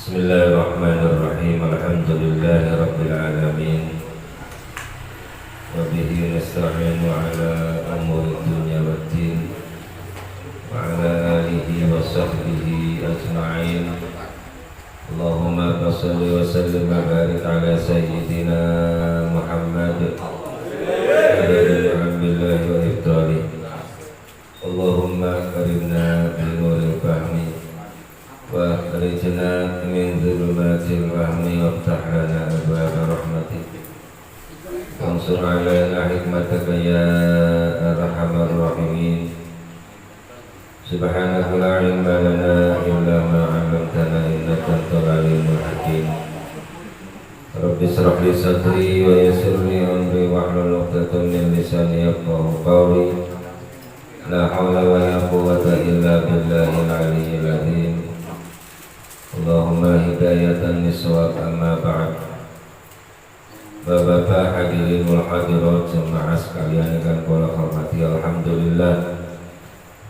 Bismillahirrahmanirrahim. Alhamdulillahirabbil alamin. Wa bihi nasta'inu ala umuri dunya waddin. Wa ala alihi wa sahbihi ajma'in. Allahumma shalli wa sallim wa barik ala sayyidina Muhammad alhamdulillah wa ifdali. Allahumma karimna bi nuril fahmi wa akhrijna min dhulumatil wahmi waftah lana abwaaba rahmatik wansur alaina hikmataka ya arhamar rahimin. Subhanaka la ilma lana illa ma 'allamtana innaka antal alimul hakim. Rabbi shrah li sadri wa yassir li amri wahlul 'uqdatam min lisani yafqahu qawli. La haula wa la quwwata illa billahil aliyyil azim. Allahumma hidayatan niswab amma ba'd. Bapak-bapak hadirin wal hadirat jemaah sekalian yang kula hormati, alhamdulillah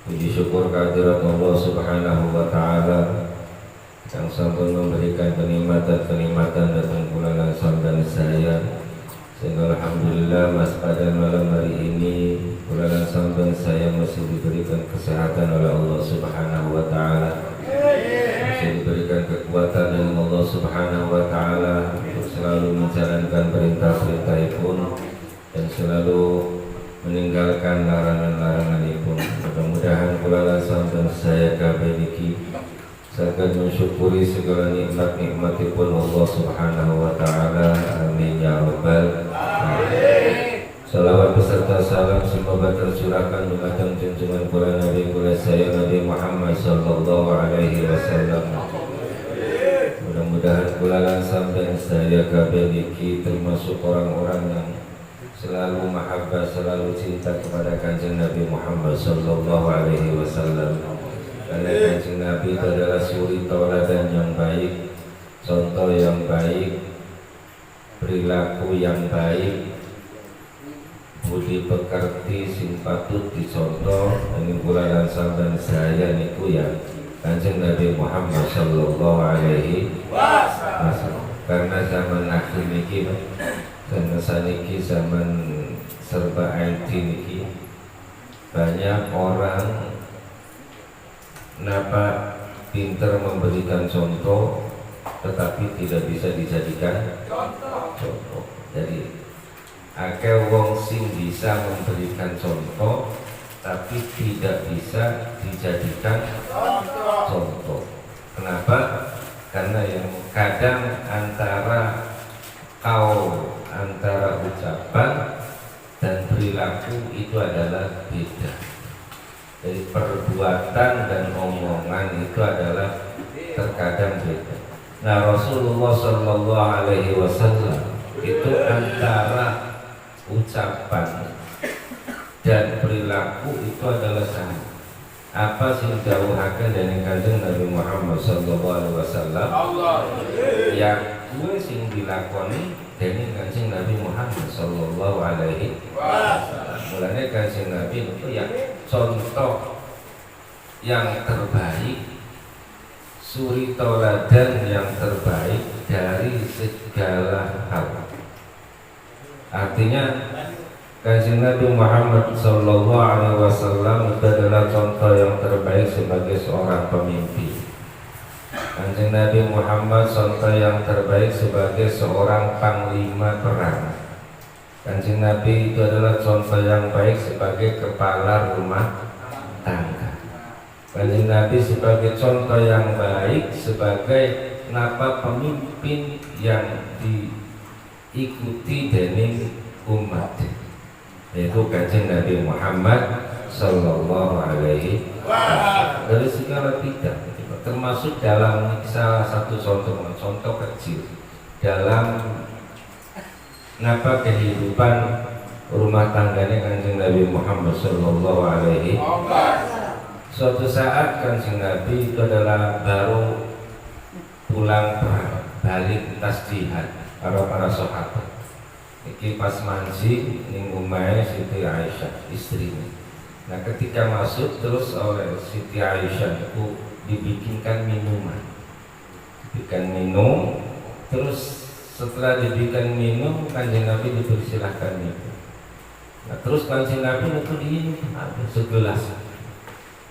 puji syukur kehadirat Allah Subhanahu wa taala yang sampun memberikan kenikmatan-kenikmatan datang bulan dan saya, sehingga alhamdulillah mas pada malam hari ini bulan dan saya masih diberikan kesehatan oleh Allah Subhanahu wa taala, masih diberikan kekuatan dari Allah Subhanahu wa taala untuk selalu menjalankan perintah-perintah pun dan selalu meninggalkan larangan-larangan pun. Mudah-mudahan kula dan saya kabeh niki saged mensyukuri segala nikmat-nikmatipun Allah Subhanahu wa taala. Amin ya rabbal alamin. Salawat beserta salam semoga tercurahkan dumateng junjungan kula Nabi kula saya Nabi Muhammad sallallahu alaihi wasallam. Mudah-mudahan kula dan saya kabeh niki termasuk orang-orang yang selalu mahabbah, selalu cinta kepada Kanjeng Nabi Muhammad sallallahu alaihi wasallam. Karena Kanjeng Nabi itu adalah suri tauladan yang baik, contoh yang baik, perilaku yang baik, budi pekerti sing patut dicontoh. Ini kula lan sampeyan saya niku ya Kanjeng Nabi Muhammad sallallahu alaihi wasallam. Karena zaman akhir niki dan saniki zaman serba IT niki banyak orang napa pinter memberikan contoh tetapi tidak bisa dijadikan contoh. Jadi akeh wong sing bisa memberikan contoh tapi tidak bisa dijadikan contoh. Kenapa? Karena yang kadang antara antara ucapan dan perilaku itu adalah beda. Jadi perbuatan dan omongan itu adalah terkadang beda. Nah, Rasulullah Shallallahu Alaihi Wasallam itu antara ucapan dan perilaku itu adalah sama. Apa sing dawuhaken dening Kanjeng Nabi Muhammad sallallahu alaihi wasallam yang kuwi sing dilakoni dening Kanjeng Nabi Muhammad sallallahu alaihi wasallam. Mulane Kanjeng Nabi itu ya contoh yang terbaik, suri tauladan yang terbaik dari segala hal. Artinya Kanjeng Nabi Muhammad sallallahu alaihi wasallam itu adalah contoh yang terbaik sebagai seorang pemimpin. Kanjeng Nabi Muhammad contoh yang terbaik sebagai seorang panglima perang. Kanjeng Nabi itu adalah contoh yang baik sebagai kepala rumah tangga. Kanjeng Nabi sebagai contoh yang baik sebagai pemimpin yang diikuti dening umat, yaitu Kanjeng Nabi Muhammad sallallahu alaihi wasallam. Dari segala bidang, termasuk dalam salah satu contoh kecil dalam kehidupan rumah tangganya Kanjeng Nabi Muhammad sallallahu alaihi wasallam. Suatu saat Kanjeng Nabi itu adalah baru pulang perang, balik tas jihad para sahabat. Iki pas manji ning omahe Siti Aisyah istrinya. Nah, ketika masuk terus oleh Siti Aisyah itu dibikinkan minuman. diberikan minum, terus setelah diberikan minum Kanjeng Nabi dipersilahkan minum. Nah, terus Kanjeng Nabi itu diminum segelas.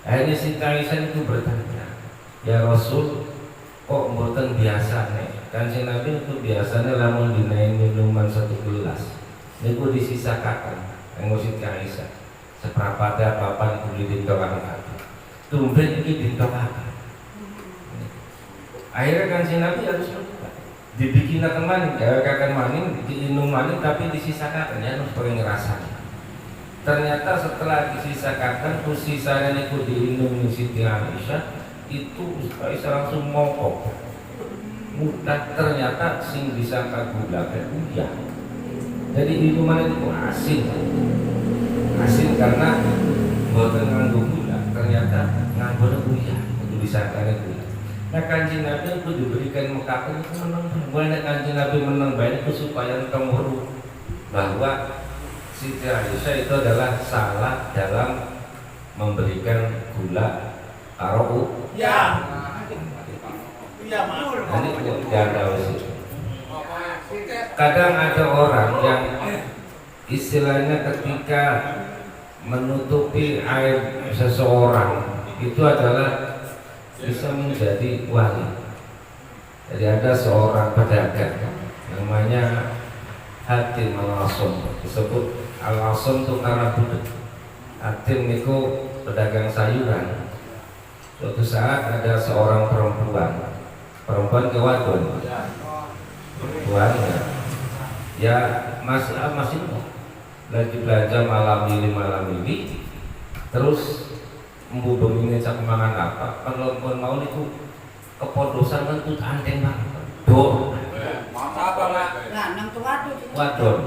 Akhirnya Siti Aisyah itu bertanya, ya Rasul, kok mboten biasa nih? Kanjeng Nabi itu biasanya lamun dinaik minuman satu gelas, niku disisakaken. Kanggo Siti Aisyah, seprapate apa-apa niku dintokaken kabeh. Tumben iki dintokaken. Akhirnya Kanjeng Nabi harus berubah. Dibikinaken maning, gawe maning, diinum maning tapi disisakaken ya harus pengen ngrasani. Ternyata setelah disisakan sisanya niku diinum Siti Aisyah, itu Aisyah langsung mongkok. Mudah ternyata sing disangka gula uyah. Jadi minuman itu asin karena mboten nganggo gula, ternyata nganggo uyah itu disangka gula. Nah Kanjeng Nabi itu diberikan mekaten itu menang. Mulai Kanjeng Nabi menang baik itu supaya kemuru bahwa Siti Aisyah itu adalah salah dalam memberikan gula karo ya. Iya, kadang ada orang yang istilahnya ketika menutupi aib seseorang itu adalah bisa menjadi wali. Jadi ada seorang pedagang namanya Hatim Al-Asam, disebut Al-Asam itu karena budak. Hatim itu pedagang sayuran. Suatu saat ada seorang perempuan kewadon, perempuannya ya masih lagi belanja malam ini, terus membubung ini cak mangan apa, perempuan mau itu kepodosan kentut anteng banget, apa mak? Lanang tuh wadon.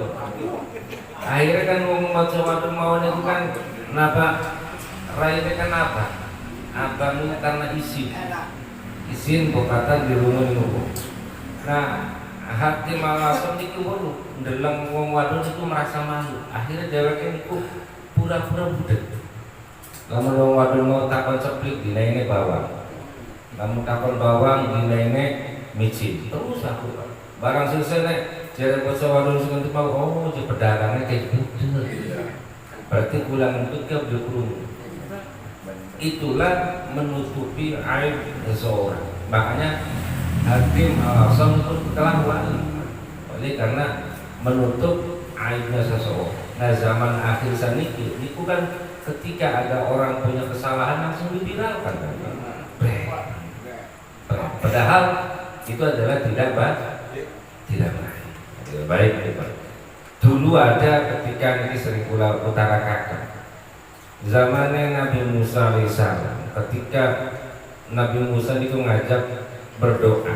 Akhirnya kan ngomong macam wadon mau itu kan, kenapa? Raihnya kenapa? Abang ini karena isin bokatan di rumah ini. Nah, hati malasem itu baru ndeleng wong wadon itu merasa malu. Akhirnya deweknya itu pura-pura budak. Lamun wong wadon mau takon ceplik dinaine bawang. Lamun takon bawang dinaine micin. Terus aku barang selesai nek jare basa wadon sing entuk mau oh pedagangnya kayak gitu. Berarti kurang untuk ke belum. Itulah menutupi aib seseorang. Makanya Hakim Al-Asam itu telah wali karena menutup aibnya seseorang. Nah zaman akhir saniki itu kan ketika ada orang punya kesalahan langsung diviralkan kan? Padahal itu adalah tidak baik. Dulu ada ketika ini sering utarakan zamannya Nabi Musa alaihissalam, ketika Nabi Musa itu ngajak berdoa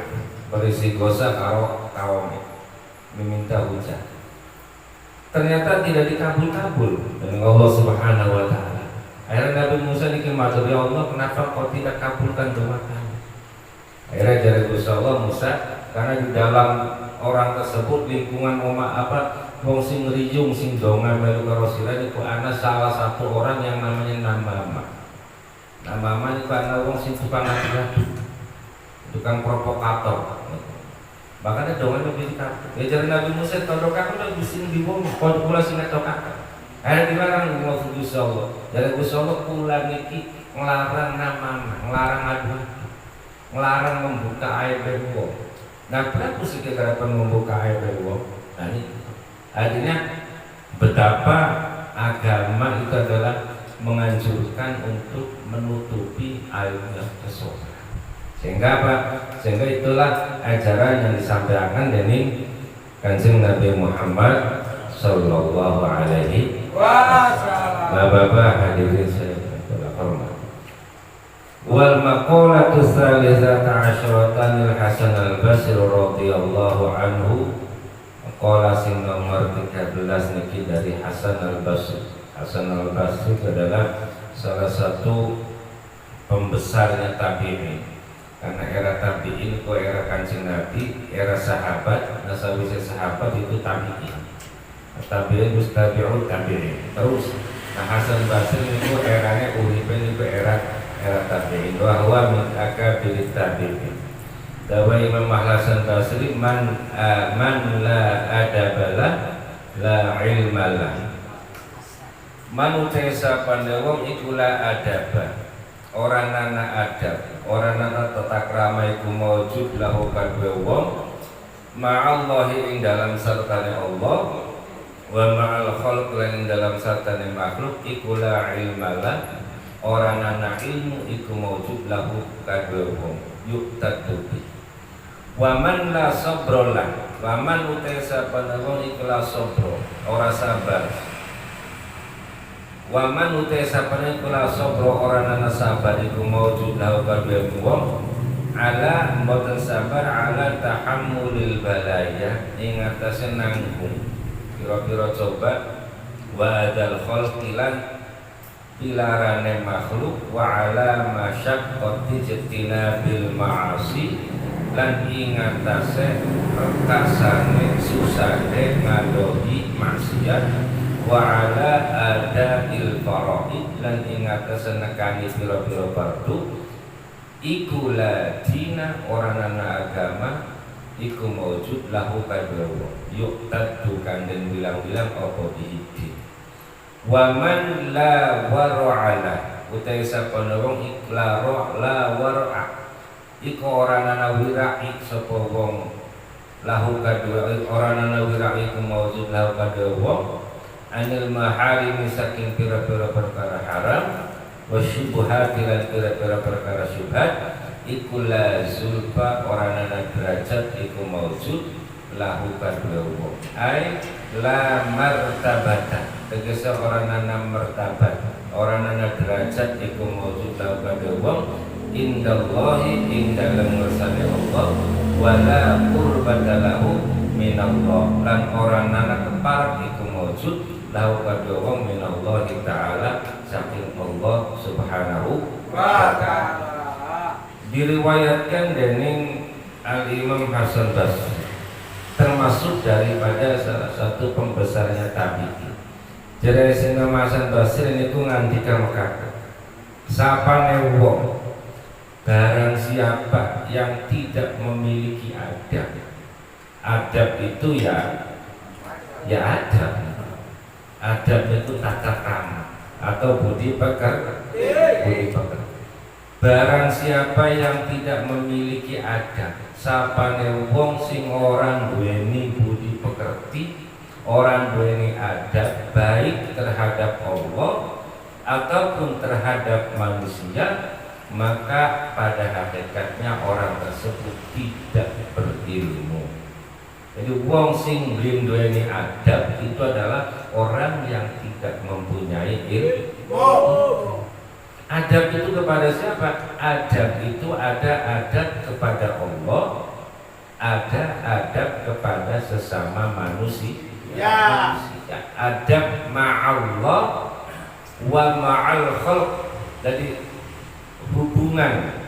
beristighosa karo kaum meminta hujan, ternyata tidak dikabul dengan Allah Subhanahu wa taala. Akhirnya Nabi Musa matur, ya Allah kenapa kau tidak kabulkan doa kami? Akhirnya dari Gusti Allah Musa, karena di dalam orang tersebut lingkungan wong sing ngrijung sing dongan melu karo sira niku ana salah satu orang yang namanya Namama. Namama niku ana wong sing tukang adu, tukang provokator. Makanya dongan lebih dikata. Ya jare Nabi Musa tondokaken lho sing diwong kok kula sing ngetokaken. Akhirnya dilarang Allah Gusti Allah. Jare Gusti Allah kula niki nglarang Namama, nglarang adu, nglarang membuka aib wong. Nah, berapa sih kita membuka aib wong? Nah ini artinya betapa agama itu adalah menganjurkan untuk menutupi aibnya seseorang. Sehingga apa? Sehingga itulah ajaran yang disampaikan dari Kanjeng Nabi Muhammad Sallallahu Alaihi Wasallam. Bapak hadirin saya hormat. Wal maqalatu tsalitsata asyratan lil Hasan al-Basri radhiyallahu anhu. Qala sing nomor 13 niki dari Hasan al-Basri. Hasan al-Basri adalah salah satu pembesarnya tabi'in. Karena era tabi'in itu era Kanjeng Nabi, era sahabat, nah sawise sahabat itu tabi'in. Tabi'in terus tabi'ut tabi'in. Terus nah Hasan Basri itu eranya uripe itu era tabi'in. Wa huwa min akabir tabi'in. Dawa Imam Hasan Basri man la adabalah la ilmalah. Man utesa pandewong iku la adaba, orang nana adab, orang nana tata krama iku maujud lahu kadwe wong ma'allahi ing dalam sartane Allah wa ma'al khalq lan ing dalam sartane makhluk iku la ilmalah, orang nana ilmu iku maujud lahu kadwe wong yuk tatubi. Waman la sabrolah, waman utesa pandewong iku la sabro, ora sabar. Waman utesa pandewong iku la sabro, ora nana sabar iku maujud lahu kadwe wong ala mboten sabar ala tahammulil balaya ing atase nanggung pira-pira coba wa adal khalqilan pilarane makhluk wa ala masyaqqati jtinabil ma'asi lan ing atase perkasane susane ngadohi maksiat wa ala adail faraid lan ing atase nekani pira-pira fardu iku ladina orang anak agama iku maujud lahu kadwa yuk tadu kandeng bilang-bilang apa diidi. Waman la wara'ala utai sapa wong iku la wara'a iku orang anak wirai sapa wong lahu kadwa orang anak wirai iku maujud lahu kadwa anil maharimi saking pira-pira perkara haram wasyubuhat lan pira-pira perkara syubhat iku la zulfa orang ana derajat iku maujud lahu kadwa wong ai la martabata tegese orang ana martabat orang ana derajat iku maujud lahu kadwa wong indallahi ing dalem ngersane Allah wala qurbata lahu minallah lan orang ana keparek iku maujud lahu kadwa wong minallahi ta'ala saking Allah subhanahu wa ta'ala. Diriwayatkan dening Al-Imam Hasan Basri termasuk daripada salah satu pembesarnya tabi'in. Jadi Imam Hasan Basri niku ngandikan kata sapane wong barang siapa yang tidak memiliki adab. Adab itu ya adab. Adab itu tata krama atau budi pekerti. Barang siapa yang tidak memiliki adab, sapane wong sing orang duweni budi pekerti, orang duweni adab baik terhadap Allah ataupun terhadap manusia, maka pada hakikatnya orang tersebut tidak berilmu. Jadi wong sing duweni adab itu adalah orang yang tidak mempunyai ilmu. Adab itu kepada siapa? Adab itu ada adab kepada Allah, ada adab kepada sesama manusia. Adab ma'allah wa ma'al khalq. Jadi hubungan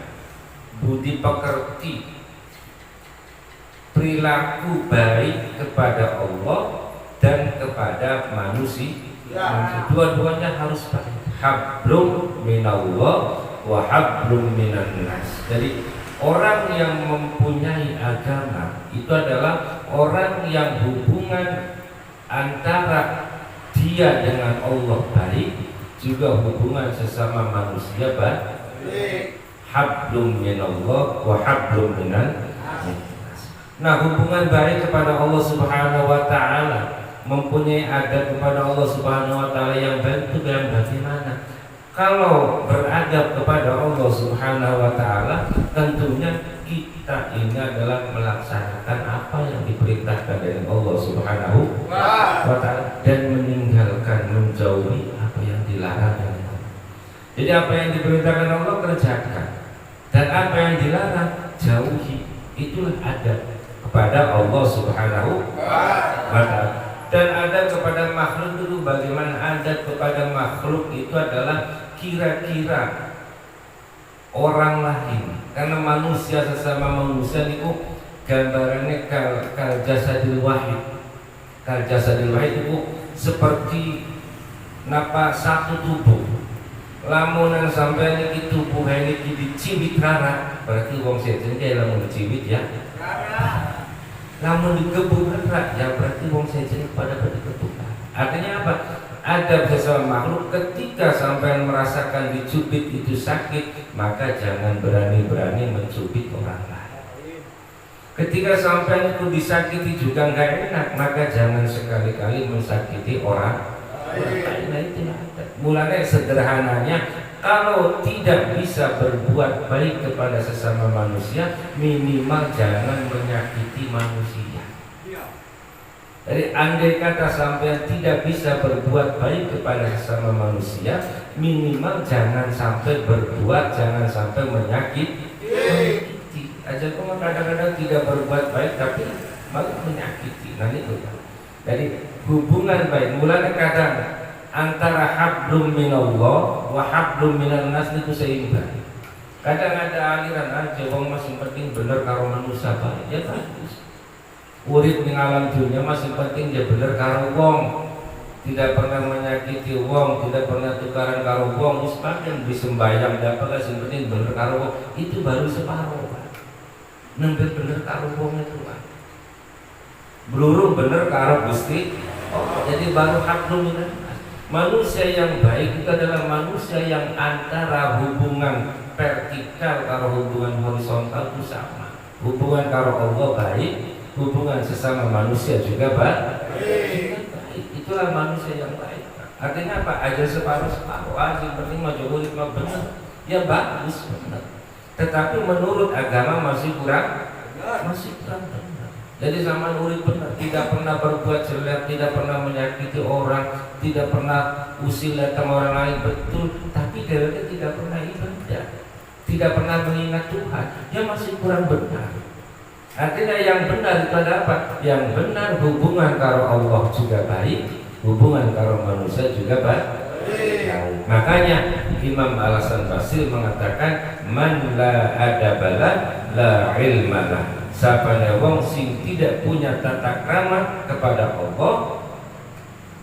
budi pekerti, perilaku baik kepada Allah dan kepada manusia. Dua-duanya harus baik. Hablum minallah wa hablum minan nas. Jadi orang yang mempunyai agama itu adalah orang yang hubungan antara dia dengan Allah baik, juga hubungan sesama manusia baik. Hablum minallah wa hablum minan nas. Nah, hubungan baik kepada Allah Subhanahu wa taala, mempunyai adab kepada Allah Subhanahu wa taala yang baik itu yang bagaimana? Kalau beradab kepada Allah Subhanahu wa taala, tentunya kita ini adalah melaksanakan apa yang diperintahkan dari Allah Subhanahu wa taala dan meninggalkan, menjauhi apa yang dilarang dari Allah. Jadi apa yang diperintahkan Allah kerjakan dan apa yang dilarang jauhi. Itulah adab kepada Allah Subhanahu wa taala. Dan adab kepada makhluk itu bagaimana? Adab kepada makhluk itu adalah kira-kira orang lain, karena manusia sesama manusia itu gambarannya kal jasadil wahid. Kal jasadil wahid itu seperti satu tubuh. Lamunan sampai niki tubuh niki dicibit rara, berarti wong sejen kayak lamun dicibit ya. Lamun digebuk rara, ya berarti wong sejen pada bergebuk. Artinya apa? Ada sesama makhluk ketika sampai merasakan dicubit itu sakit, maka jangan berani-berani mencubit orang lain. Ketika sampai itu disakiti juga nggak enak, maka jangan sekali-kali mensakiti orang lain. Nah, itu mulanya sederhananya, kalau tidak bisa berbuat baik kepada sesama manusia, minimal jangan menyakiti manusia. Jadi andai kata sampai tidak bisa berbuat baik kepada sesama manusia, minimal jangan sampai berbuat, jangan sampai menyakiti. Aja kok kadang-kadang tidak berbuat baik tapi malah menyakiti. Nah itu. Jadi hubungan baik mulanya kadang antara hablum minallah wa hablum minan nas itu seimbang. Kadang ada aliran aja wong masing penting bener karo manusia baik. Ya bagus. Urip ning alam dunia masing penting dia bener karo wong. Tidak pernah menyakiti wong, tidak pernah tukaran karo wong, wis pancen disembayang dapat sing penting bener karo wong. Itu baru separuh, Pak. Nembe bener karo wong itu, Pak. Blurung bener karo Gusti. Jadi baru hablum minan. Manusia yang baik itu adalah manusia yang antara hubungan vertikal karo hubungan horizontal itu sama. Hubungan karo Allah baik, hubungan sesama manusia juga baik. Itulah manusia yang baik. Artinya apa? Aja separuh-separuh aja, penting mah jauh mah benar. Ya bagus benar. Tetapi menurut agama masih kurang benar. Jadi zaman urip benar, tidak pernah berbuat jelek, tidak pernah menyakiti orang, tidak pernah usil datang orang lain, betul. Tapi dia tidak pernah ibadah, tidak pernah mengingat Tuhan. Dia masih kurang benar. Artinya yang benar itu adalah apa? Yang benar hubungan karo Allah juga baik, hubungan karo manusia juga baik. Makanya Imam Al-Hasan Basri mengatakan man la adabala la ilmalah. Sapane wong sing tidak punya tata krama kepada Allah,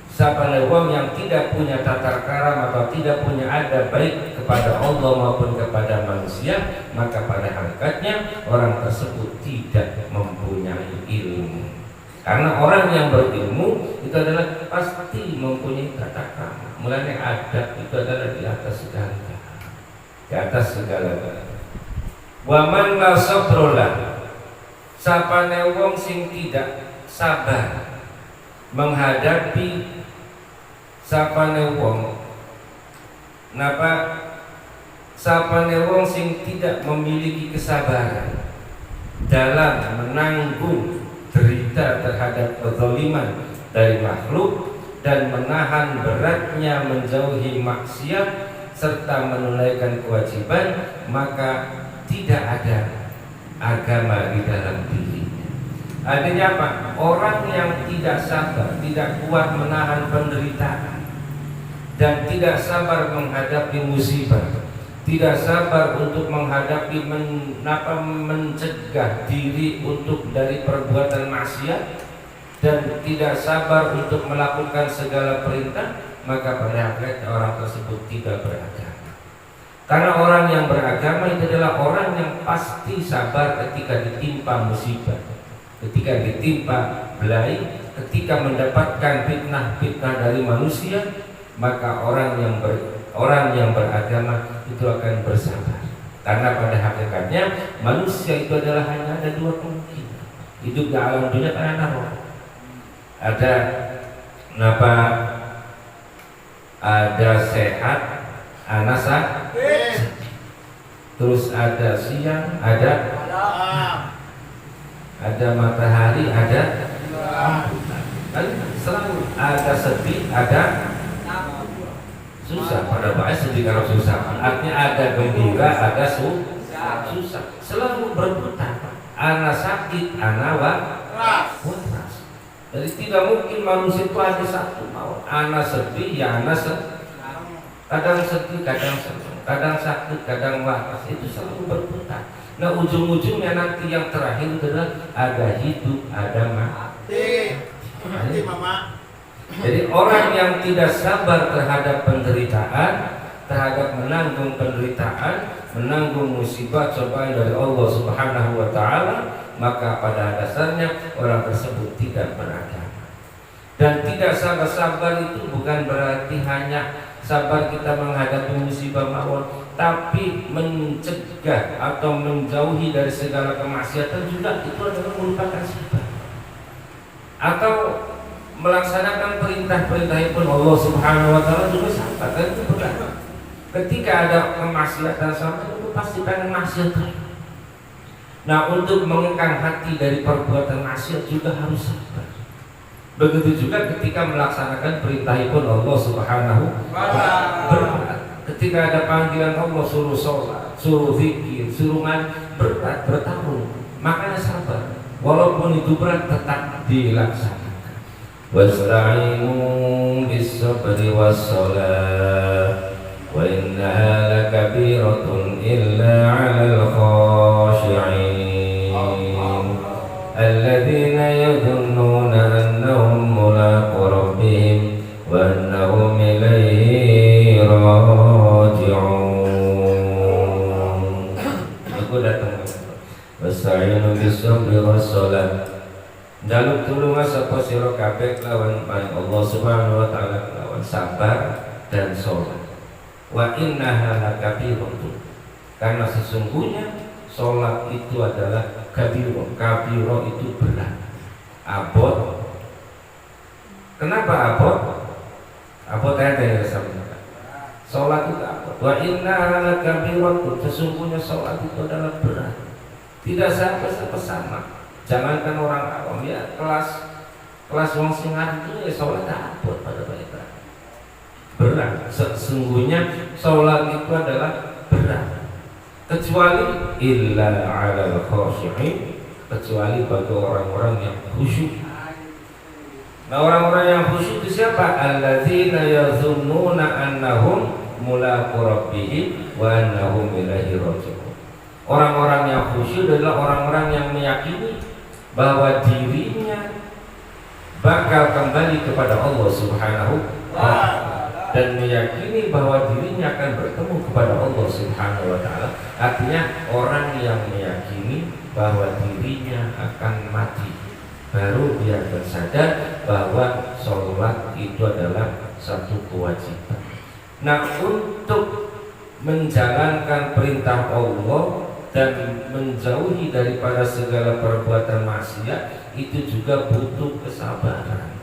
sapane wong yang tidak punya tata krama atau tidak punya adab baik kepada Allah maupun kepada manusia, maka pada hakikatnya orang tersebut tidak mempunyai ilmu. Karena orang yang berilmu itu adalah pasti mempunyai tata krama. Mulanya adab itu adalah di atas segala-galanya. Di atas segala-galanya. Wa man la sabrola, sapane wong sing tidak sabar menghadapi sapane wong napa sapane wong sing tidak memiliki kesabaran dalam menanggung derita terhadap kezaliman dari makhluk dan menahan beratnya menjauhi maksiat serta menunaikan kewajiban, maka tidak ada agama di dalam dirinya. Artinya apa? Orang yang tidak sabar, tidak kuat menahan penderitaan dan tidak sabar menghadapi musibah, tidak sabar untuk menghadapi mencegah diri untuk dari perbuatan maksiat dan tidak sabar untuk melakukan segala perintah, maka pada akhirnya orang tersebut tidak beragama. Karena orang yang beragama itu adalah orang yang pasti sabar ketika ditimpa musibah, ketika ditimpa belai, ketika mendapatkan fitnah-fitnah dari manusia, maka orang yang beragama itu akan bersabar. Karena pada hakikatnya manusia itu adalah hanya ada dua kemungkinan. Hidup di alam dunia kan ada ada sehat, ada sakit, terus ada siang, ada matahari, ada selalu ada sedih, ada susah. Pada bahasa sedih kalau susah, artinya ada gembira, ada susah, selalu berputar. Ana sakit, ana waras. Jadi tidak mungkin manusia itu hanya satu mau. Ana sedih, ya ana sedih. Kadang sedih, kadang senang, kadang sakit, kadang waras. Itu selalu berputar. Nah ujung-ujungnya nanti yang terakhir adalah ada hidup, ada mati. Jadi orang yang tidak sabar terhadap penderitaan, terhadap menanggung penderitaan, menanggung musibah cobaan dari Allah Subhanahu wa taala, maka pada dasarnya orang tersebut tidak beragama. Dan tidak sabar itu bukan berarti hanya sabar kita menghadapi musibah mawon, tapi mencegah atau menjauhi dari segala kemaksiatan juga itu adalah merupakan sabar. Atau melaksanakan perintah-perintah pun Allah Subhanahu wa taala juga sabar, dan itu berat. Ketika ada kemaksiatan sama itu pasti pengen maksiat. Nah, untuk mengekang hati dari perbuatan maksiat juga harus sabar. Begitu juga ketika melaksanakan perintah pun Allah Subhanahu wa taala. Ketika ada panggilan Allah suruh sholat, suruh zikir, suruh berat, bertahun, makanya sabar. Walaupun itu berat tetap dilaksanakan. Wasta'inu bis-sabri was-shalah wa innaha lakabiratun illa 'alal khashi'in alladzina yadhunnuna annahum mulaqu rabbihim wa annahum ilaihi raji'un. Aku datang. Wasta'inu bis-sabri was-shalah. Jaluk tulungan sapa sira kabeh lawan Allah Subhanahu wa taala lawan sabar dan salat. Wa innaha lakabiratun, karena sesungguhnya salat itu adalah kabiro. Kabiro itu berat, abot. Kenapa abot? Abot ada yang sama. Salat itu abot. Wa innaha lakabiratun, sesungguhnya salat itu adalah berat. Tidak sampai sama. Jangankan orang awam, ya kelas wong sing itu ya sholat abot pada mereka. Berat. Sesungguhnya sholat itu adalah berat. Kecuali illa 'alal khashi'in, kecuali bagi orang-orang yang khusyuk. Nah, orang-orang yang khusyuk itu siapa? Alladzina yazunnuna annahum mulaqu rabbihim wa annahum ilaihi raji'un. Orang-orang yang khusyuk adalah orang-orang yang meyakini bahwa dirinya bakal kembali kepada Allah Subhanahu wa taala, dan meyakini bahwa dirinya akan bertemu kepada Allah Subhanahu wa taala. Artinya orang yang meyakini bahwa dirinya akan mati, baru dia bersadar bahwa sholat itu adalah satu kewajiban. Nah, untuk menjalankan perintah Allah dan menjauhi daripada segala perbuatan maksiat itu juga butuh kesabaran.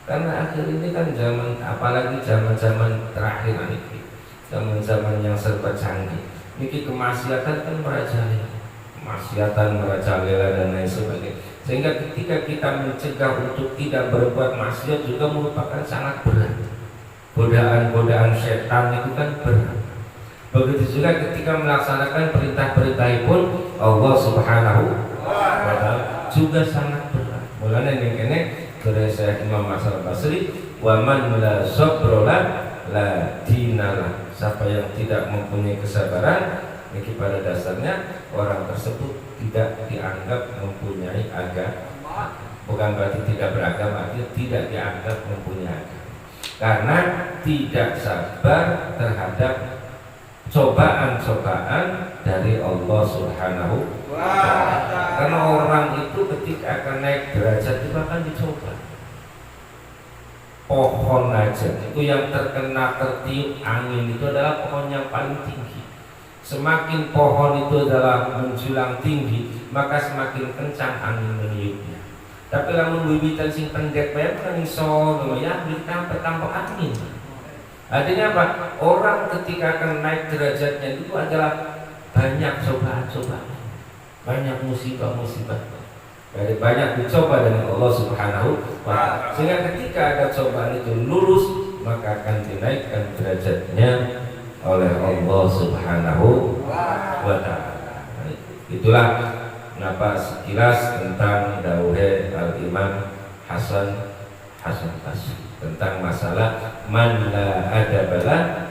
Karena akhir ini kan zaman, apalagi zaman-zaman terakhir ini, zaman-zaman yang serba canggih, ini kemaksiatan kan merajalela, kemaksiatan merajalela dan lain sebagainya. Sehingga ketika kita mencegah untuk tidak berbuat maksiat juga merupakan sangat berat. Godaan-godaan setan itu kan berat. Begitu juga ketika melaksanakan perintah-perintah pun Allah Subhanahu wa taala juga sangat berat. Mulanya yang kene dari Syekh Imam Hasan Basri, wa man la sabra la dinalah. Siapa yang tidak mempunyai kesabaran, ini pada dasarnya orang tersebut tidak dianggap mempunyai agama. Bukan berarti tidak beragama, dia tidak dianggap mempunyai agama. Karena tidak sabar terhadap cobaan-cobaan dari Allah Subhanahu wa taala. Karena orang itu ketika akan naik derajat itu akan dicoba. Pohon aja itu yang terkena tertiup angin itu adalah pohon yang paling tinggi. Semakin pohon itu adalah menjulang tinggi, maka semakin kencang angin meniupnya. Tapi lamun wiwitan sing pendek bae kan iso ya ditambah angin. Artinya apa? Orang ketika akan naik derajatnya itu adalah banyak cobaan-cobaan, banyak musibah-musibah, dari banyak dicoba dengan Allah Subhanahu wa taala. Sehingga ketika ada cobaan itu lulus, maka akan dinaikkan derajatnya oleh Allah Subhanahu wa taala. Itulah kenapa sekilas tentang dawuhe Al-Imam Hasan Basri tentang masalah man la adabala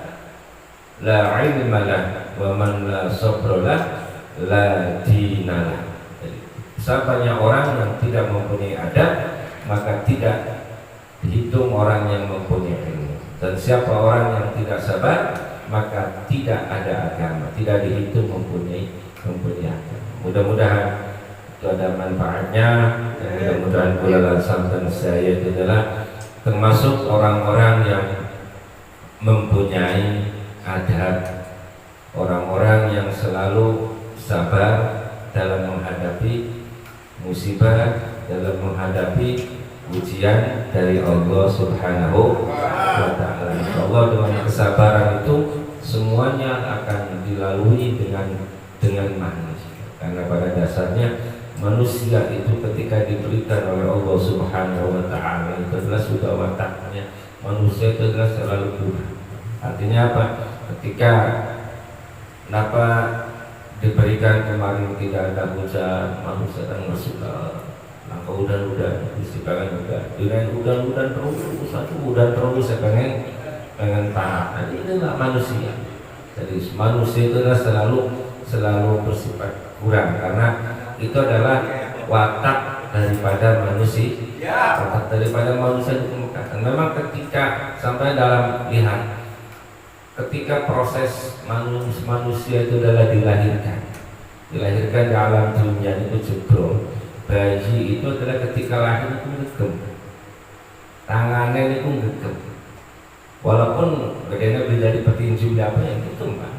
la ilmalah wa man la sabrolah la dinalah. Siapanya orang yang tidak mempunyai adab, maka tidak dihitung orang yang mempunyai ilmu. Dan siapa orang yang tidak sabar, maka tidak ada agama, tidak dihitung mempunyai agama. Mudah-mudahan itu ada manfaatnya, dan mudah-mudahan pula sampai saya itu adalah termasuk orang-orang yang mempunyai adab, orang-orang yang selalu sabar dalam menghadapi musibah, dalam menghadapi ujian dari Allah Subhanahu wa Ta'ala. Allah dengan kesabaran itu semuanya akan dilalui dengan manusia, karena pada dasarnya manusia itu ketika diberikan oleh Allah Subhanahu wa Ta'ala itu adalah sudah wataknya. Manusia itu adalah selalu kurang. Artinya apa? Ketika diberikan kemarin tidak ada hujan, manusia kan bersuka. Langkah udan-udan, istiqalan udan terus, satu udan terus, saya pengen tahan. Nah, ini nggak manusia. Jadi manusia itu adalah selalu bersifat kurang, karena itu adalah watak daripada manusia. Watak daripada manusia dikemukakan. Memang ketika sampai dalam lihat, ketika proses manusia itu adalah dilahirkan di alam dunia itu jebrol. Bayi itu adalah ketika lahir itu ngegem, tangannya itu ngegem, walaupun badannya beda di petinju apa yang itu mbak.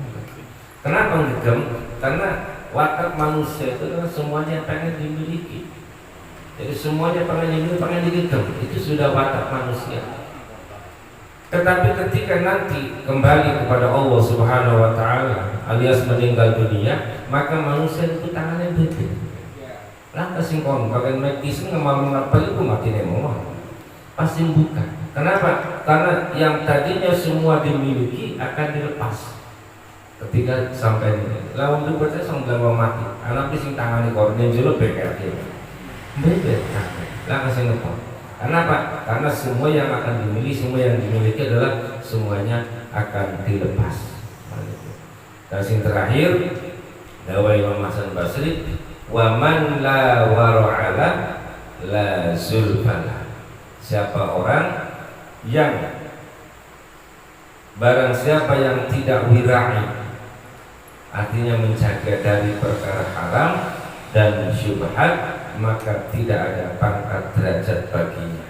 Kenapa ngegem? Karena watak manusia itu adalah semuanya pengen dimiliki. Jadi semuanya pengen dimiliki, pengen digegem. Itu sudah watak manusia. Tetapi ketika nanti kembali kepada Allah Subhanahu wa Ta'ala alias meninggal dunia, maka manusia itu tangannya beda. Lah kesingkong bagian medis ngomong apa itu mati nemo pasti bukan. Kenapa? Karena yang tadinya semua dimiliki akan dilepas ketika sampai ini. Lalu itu baca sambil mau mati. Anak pising tangan di kornea jelo beker beda. Lah kesingkong. Kenapa? Karena semua yang akan dimiliki adalah semuanya akan dilepas. Dan yang terakhir, Dawai Imam Hasan Basri, wa man la wara'ala la zulfala. Siapa orang yang barang siapa yang tidak wirai, artinya menjaga dari perkara haram dan syubhat, maka tidak ada pangkat derajat baginya,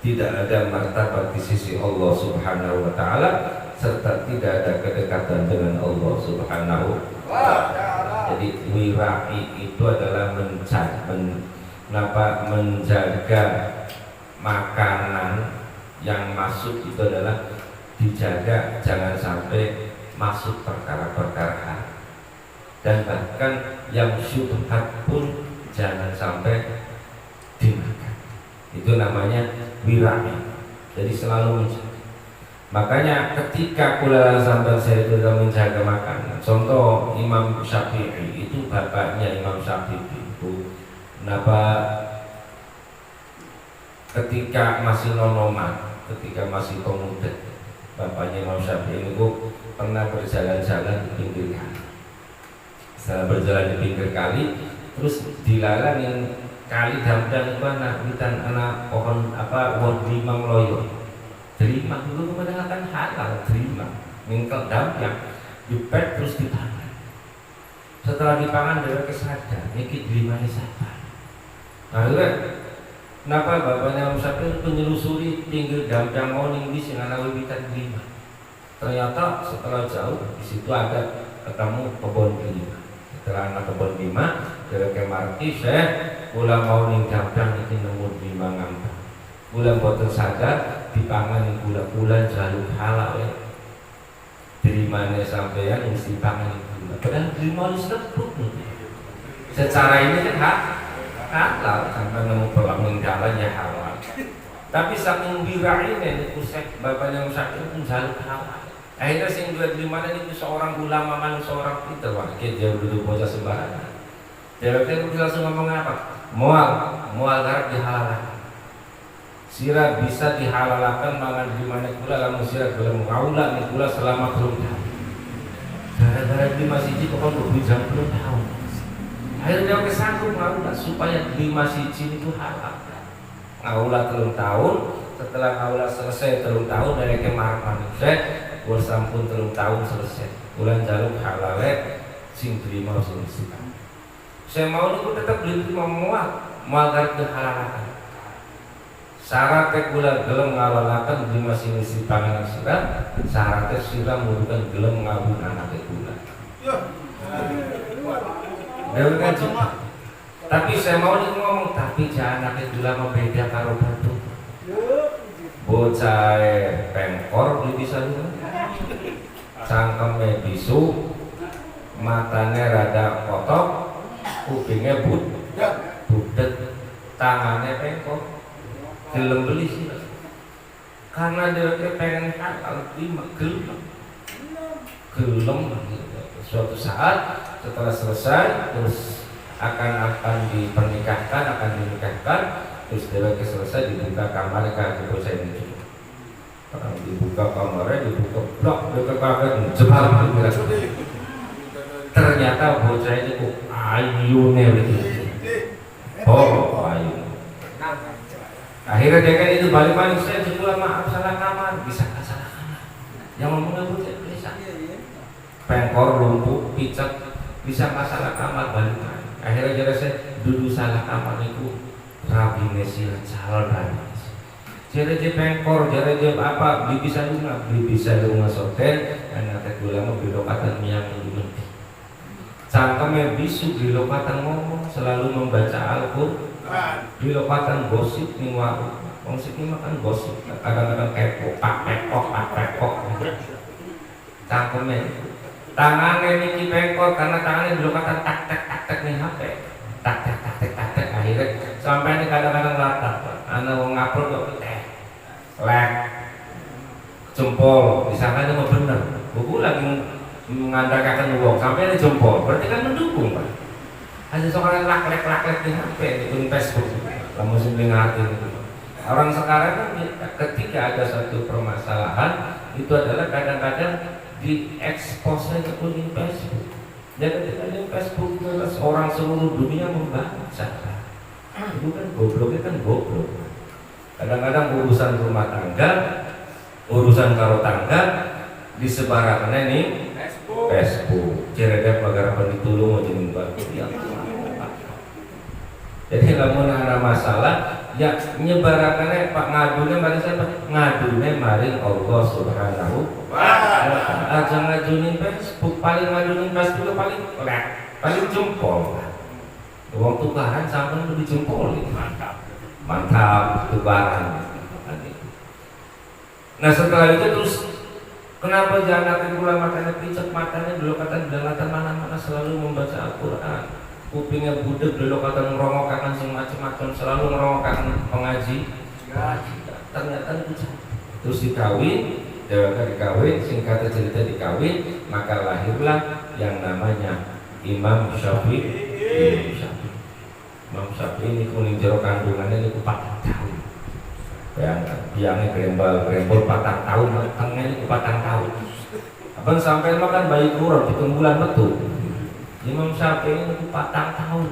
tidak ada martabat di sisi Allah Subhanahu wa Ta'ala, serta tidak ada kedekatan dengan Allah Subhanahu wa Ta'ala. Jadi wirai itu adalah menjaga makanan yang masuk itu adalah dijaga jangan sampai masuk perkara-perkara haram, dan bahkan yang syubhat pun jangan sampai dimakan. Itu namanya wirai. Jadi selalu menjaga. Makanya ketika kula sampai saya itu menjaga makanan. Contoh Imam Syafi'i itu bapaknya Imam Syafi'i itu ketika masih nonoman, ketika masih pemuda, bapaknya Imam Syafi'i itu pernah berjalan-jalan di pinggir kali. Setelah berjalan di pinggir kali, terus dilalangin kali damdang itu anak pohon wong limang loyo. Terima dulu kemudian halal, terima mingkel damdang dipet terus dipangan. Setelah dipangan dia kesadar niki dilimani siapa. Akhirnya kenapa bapaknya Imam Syafi'i penyelusuri pinggir damdang mau ning di sing ana wiwitan lima. Ternyata setelah jauh di situ ada ketemu kebun lima. Setelah anak kebun lima, dari kemarti saya kula mau ning damdang iki nemu lima ngambang. Kula mboten sadar dipangan gula-gula jaluk halal ya. Dirimane sampeyan mesti pangan gula. Padahal lima wis lebut. Secara ini kan halal sampai nemu pelang ning dalan ya halal. Tapi saking wirai niku bapaknya Syafi'i pun jaluk halal. Akhirnya sing dua limane niku seorang ulama man seorang pinter wah dia duduk bocah sembarangan. Dia langsung ngomong apa? Mual garap dihalalkan. Sirah bisa dihalalkan mangan di mana kula lamun sirah belum ngaula nih kula selama belum tahun. Gara-gara di masjid pokoknya berbijak belum tahun. Akhirnya dia kesanggup ngaula supaya di masjid itu halal. Ngaula telung tahun, setelah ngaula selesai telung tahun dari kemarin saya wis sampun 3 tahun selesai. Kula njaluk halale sing terima sing sita. Saya mau niku tetep diterima moal garap halalaken. Syaratnya kula gelem ngalalaken lima sing isi panganan sira, syaratnya sira murukan gelem ngabun anake kula. Dewe kan tapi saya mau nih ngomong, tapi jangan anake kula beda karo batu. Bocah pengkor beli bisa lu. Cangkeme bisu, matanya rada kotok, kupingnya budet, tangannya pengkor. Gelem beli sih, karena dia pengen halal, gelem. Suatu saat setelah selesai, terus akan dinikahkan, terus dia selesai dibuka kamarnya kaki bocah ini. Orang dibuka kamarnya, dibuka blok, dia kaget jebal. Ternyata bocah ini kok ayune begitu. Oh, ayu. Akhirnya dia kan itu balik saya juga maaf salah kamar, bisa salah kamar. Yang ngomongnya bocah bisa. Pengkor lumpuh, picek, bisa salah kamar balik. Akhirnya jadi saya duduk salah kamar itu rabi Mesir calon rabi. Jadi dia pengkor, jadi dia apa? Bisa di rumah soten, anak gula mau bilokatan yang lebih. Cangkemnya bisu bilokatan ngomong, selalu membaca Al-Qur'an. Bilokatan gosip nih warung, gosip nih makan gosip, kadang-kadang kepok, cangkemnya, tangannya niki pengkor karena tangannya bilokatan tak nih HP, tak akhirnya sampai ini kadang-kadang latah, anak mau ngupload kok lek, jempol, di sana itu mau bener, buku lagi mengandalkan uang sampai ini jempol, berarti kan mendukung pak. Ada seorang laklek di HP di Facebook, kamu sendiri ngerti. Orang sekarang kan ketika ada satu permasalahan itu adalah kadang-kadang diekspos itu di Facebook. Dan ketika di Facebook itu orang seluruh dunia membaca. Itu kan gobloknya kan goblok. Kadang-kadang urusan rumah tangga, urusan karo tangga disebarkan nih Facebook. Cerita pagarapan ditulung mau jadi baru. Jadi lamun ada masalah, ya nyebarakannya Pak ngadunya mari siapa? Ngadunya mari Allah Subhanahu wa taala. Aja ngadunin Facebook, paling ngadunin Facebook paling jempol. Uang tukaran sampai itu dijempolin. Mantap tukaran. Nah setelah itu terus kenapa jangan pula matanya picek, matanya dulu kata dalatan mana-mana selalu membaca Al-Qur'an. Kupingnya budek dulu kata ngerongokkan sing macam-macam, selalu ngerongokkan pengaji. Ternyata itu terus dikawin, singkat cerita dikawin, maka lahirlah yang namanya Imam Syafi'i. Imam Syafi'i ini kuning jero kandungannya itu 4 tahun. Biangnya gerembol 4 tahun, tengahnya itu 4 tahun. Abang sampai makan bayi kurang 7 bulan betul. Imam Syafi'i itu 4 tahun.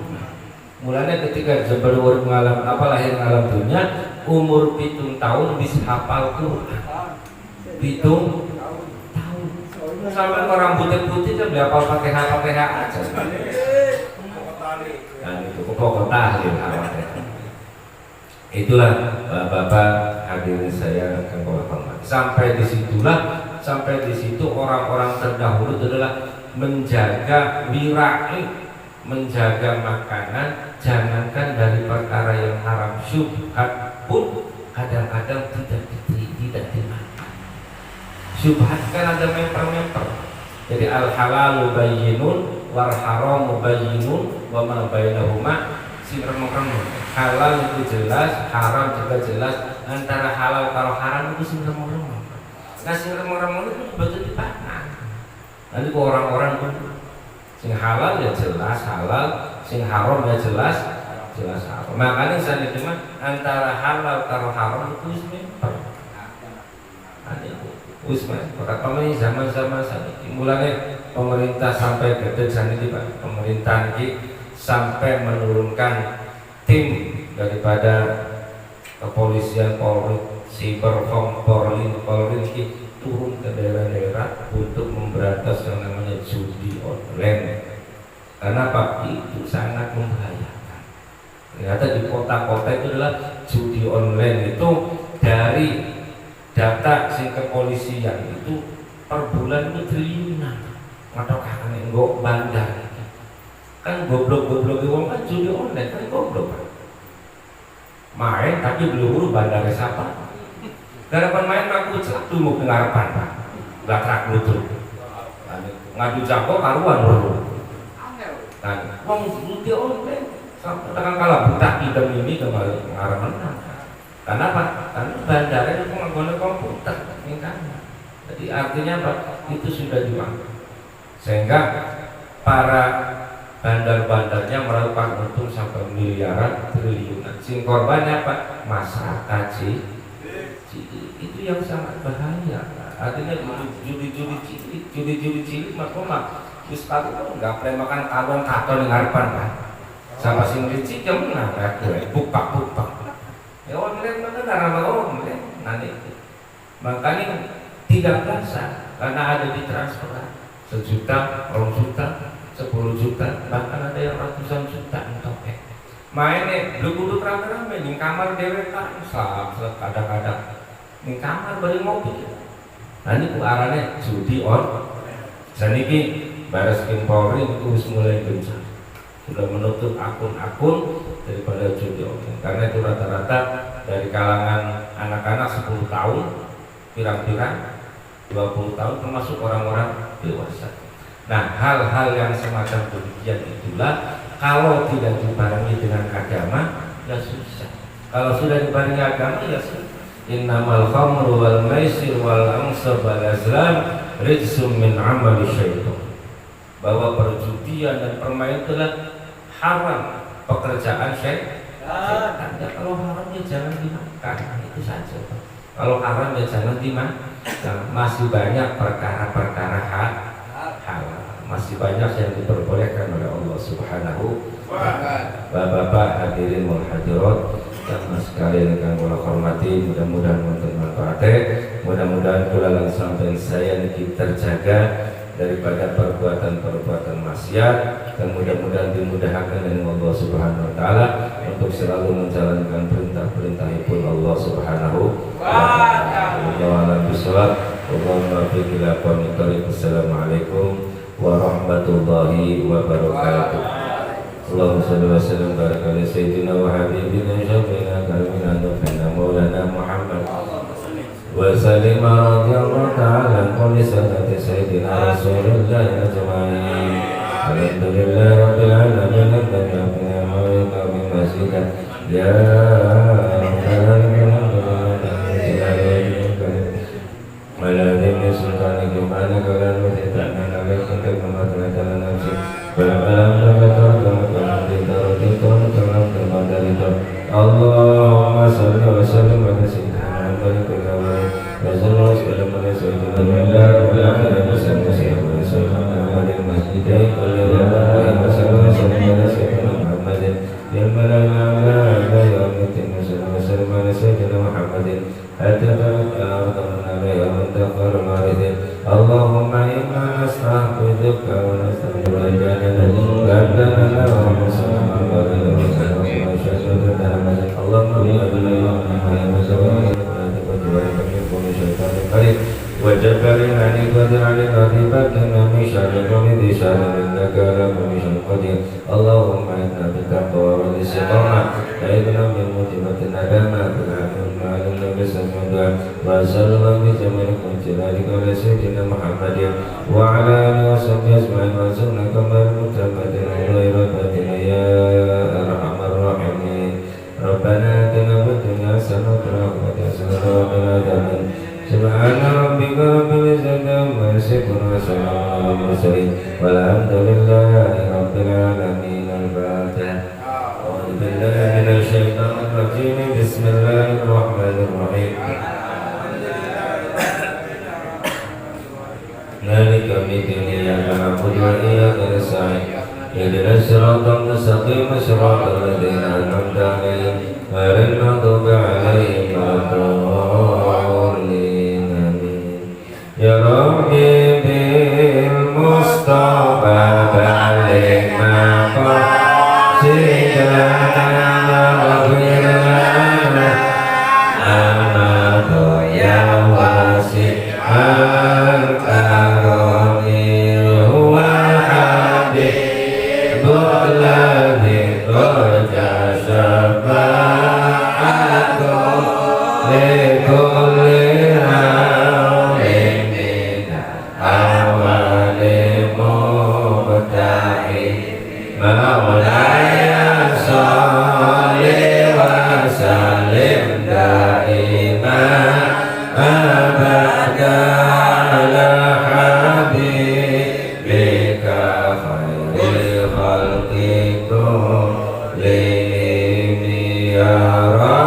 Mulanya ketika sebelum mengalami lahir alam dunia, umur 7 tahun bisa hafal Quran. 7 tahun. Sampai orang putih-putih kan beli apa pakai aja. Dan itu pokok tahlil itulah Bapak hadirin saya akan hormati. Sampai di situ orang-orang terdahulu adalah menjaga wirai, menjaga makanan, jangankan dari perkara yang haram syubhat pun kadang-kadang tidak dimakan. Syubhat kan ada memper-memper. Jadi al halalu bayyinun wal haramu bayyinun wa ma bainahuma sirrun. Halal itu jelas, haram juga jelas. Antara halal kalau haram itu sirrun. Nah sirrun itu betul dipakai. Nanti ke orang-orang pun sing halal ya jelas halal, sing haram ya jelas haram. Makanya saya cuma antara halal karo haram itu memper. Pokoknya zaman-zaman saat mulanya pemerintah sampai gede saniki Pak, pemerintah ini sampai menurunkan tim daripada kepolisian Polri, Siberkom, Polri turun ke daerah-daerah untuk memberantas yang namanya judi online. Karena Pak itu sangat membahayakan. Ternyata di kota-kota itu adalah judi online itu dari data sing kepolisian itu per bulan itu triliunan. Atau kakak nggak bandar. Kan goblok-goblok wong kan judi online kan goblok kan. Main tapi belum bandar siapa? Garapan main aku celak dulu ke ngarapan Pak. Gatrak lutut. Ngadu jago karuan dulu. Kan wong judi online sampai dengan kalah buta idem ini kembali mengarah menang. Kenapa? Karena bandara itu menggunakan komputer, jadi artinya apa? Itu sudah dimakan. Sehingga para bandar-bandarnya melakukan untung sampai miliaran, triliunan. Sing korbannya apa? Masyarakat sih. Itu yang sangat bahaya. Artinya judi cilik maka wis aku nggak pernah makan katon ngarepan Pak. Sama sing licik yang menang aku bupak. Ya online mana nama online nanti. Makanya tidak berasa karena ada di transferan 1 juta, 2 juta, 10 juta, bahkan ada yang ratusan juta untuk mainnya belum kudu rame-rame di kamar dewek kan kadang-kadang di kamar bari ngopi. Nah ini arahnya judi on. Saniki Bareskrim Polri itu mulai gencar, sudah menutup akun-akun daripada judi online karena itu rata-rata dari kalangan anak-anak 10 tahun pirang-pirang 20 tahun termasuk orang-orang dewasa. Nah hal-hal yang semacam demikian itulah kalau tidak dibarengi dengan agama ya susah. Kalau sudah dibarengi agama ya susah. Innamal khamru wal maisir wal ansab wal azlam rijsum min amali syaitan. Bahwa perjudian dan permainan itulah haram, pekerjaan syaitan. Ya, kalau haram ya jangan dimakan, itu saja. Kalau haram ya jangan dimakan. Masih banyak perkara-perkara halal, masih banyak yang diperbolehkan oleh Allah Subhanahu wa ta'ala. Bapak-bapak hadirin wal hadirat yang sekalian yang kula hormati, mudah-mudahan wonten manfaate, mudah-mudahan kula lan sampeyan saya niki terjaga daripada perbuatan-perbuatan maksiat dan mudah-mudahan dimudahkan oleh Allah Subhanahu wa taala untuk selalu menjalankan perintah-perintahipun Allah Subhanahu wa taala. Assalamualaikum warahmatullahi wabarakatuh. Allahumma shalli wa sallim baraka ala sayyidina wa habibina syafiina karimina nufina maulana Muhammad wa sallim radhiyallahu ta'ala an kulli sadati sayyidina Rasulillah ajma'in. Alhamdulillahi rabbil alamin alhamdulillahi rabbil masjidan ya Maladhi sultani gimana kalian bertindak mengenai konteks kematian nafsi berbalam Allahumma salli wa sallim ala sayyidina Muhammad wa sallallahu ala sayyidina Allahumma inna nasta'udzuka wa nastaghfiruka وجبرنا عن قدر على غضبتنا من شر كل ذي شر إنك على كل شيء قدير اللهم إنا بالتقوى والاستقامة أعذنا من موجبات الندامة والعلم علمنا بسم الدعاء وصلى الله بجميع جلالك على سيدنا محمد وعلى آله وصحبه أجمعين وارزقنا كمال المتقين غير بدنا يا أرحم الراحمين ربنا آتنا في الدنيا حسنة وفي الآخرة حسنة وقنا عذاب النار سبحان ربك رب العزة عما يصفون وسلام على المرسلين والحمد لله رب العالمين. الفاتحة. أعوذ بالله من الشيطان الرجيم بسم الله الرحمن الرحيم. مالك يوم الدين إياك نعبد وإياك نستعين اهدنا الصراط المستقيم صراط الذين أنعمت عليهم غير المغضوب عليهم ولا الضالين. Ya Rabbi ya